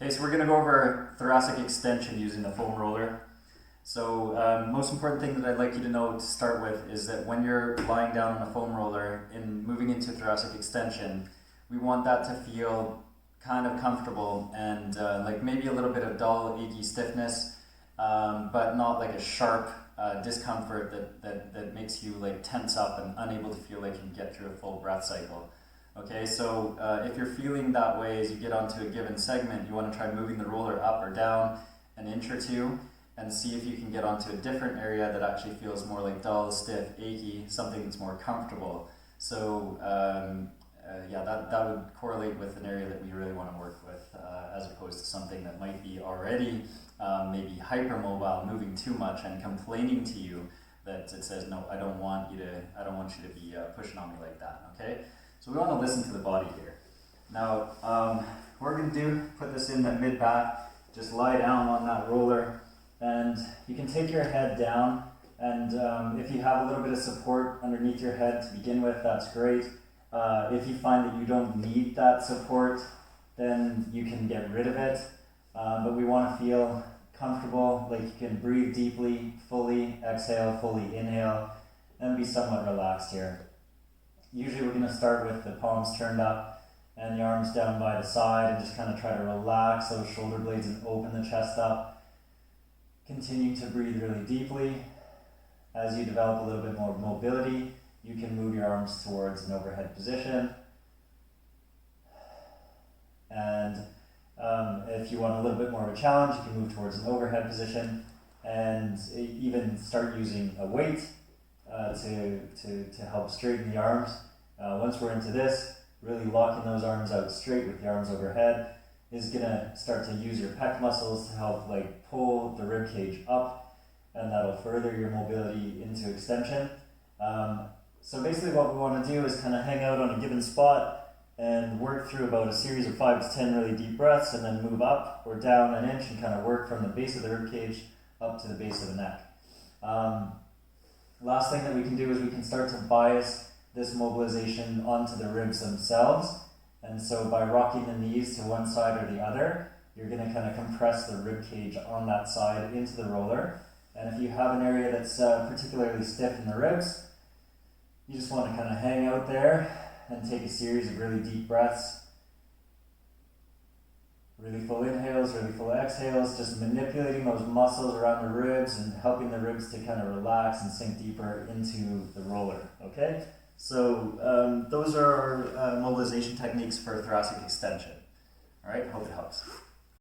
Okay, so we're going to go over thoracic extension using the foam roller. So most important thing that I'd like you to know to start with is that when you're lying down on a foam roller and moving into thoracic extension, we want that to feel kind of comfortable and like maybe a little bit of dull, achy stiffness, but not like a sharp discomfort that makes you like tense up and unable to feel like you can get through a full breath cycle. Okay, so if you're feeling that way as you get onto a given segment, you want to try moving the roller up or down an inch or two and see if you can get onto a different area that actually feels more like dull, stiff, achy, something that's more comfortable. So yeah, that would correlate with an area that we really want to work with as opposed to something that might be already maybe hypermobile, moving too much and complaining to you that it says, no, I don't want you to be pushing on me like that, okay? So we want to listen to the body here. Now, what we're going to do, put this in the mid-back, just lie down on that roller, and you can take your head down, and if you have a little bit of support underneath your head to begin with, that's great. If you find that you don't need that support, then you can get rid of it, but we want to feel comfortable, like you can breathe deeply, fully exhale, fully inhale, and be somewhat relaxed here. Usually we're going to start with the palms turned up and the arms down by the side and just kind of try to relax those shoulder blades and open the chest up. Continue to breathe really deeply. As you develop a little bit more mobility, you can move your arms towards an overhead position. And if you want a little bit more of a challenge, you can move towards an overhead position and even start using a weight to help straighten the arms. Once we're into this, really locking those arms out straight with the arms overhead is going to start to use your pec muscles to help like pull the rib cage up, and that'll further your mobility into extension. So basically what we want to do is kind of hang out on a given spot and work through about a series of 5 to 10 really deep breaths, and then move up or down an inch and kind of work from the base of the rib cage up to the base of the neck. Last thing that we can do is we can start to bias this mobilization onto the ribs themselves. And so by rocking the knees to one side or the other, you're going to kind of compress the rib cage on that side into the roller. And if you have an area that's particularly stiff in the ribs, you just want to kind of hang out there and take a series of really deep breaths. Really full inhales, really full exhales, just manipulating those muscles around the ribs and helping the ribs to kind of relax and sink deeper into the roller, okay? So those are our mobilization techniques for thoracic extension. All right, hope it helps.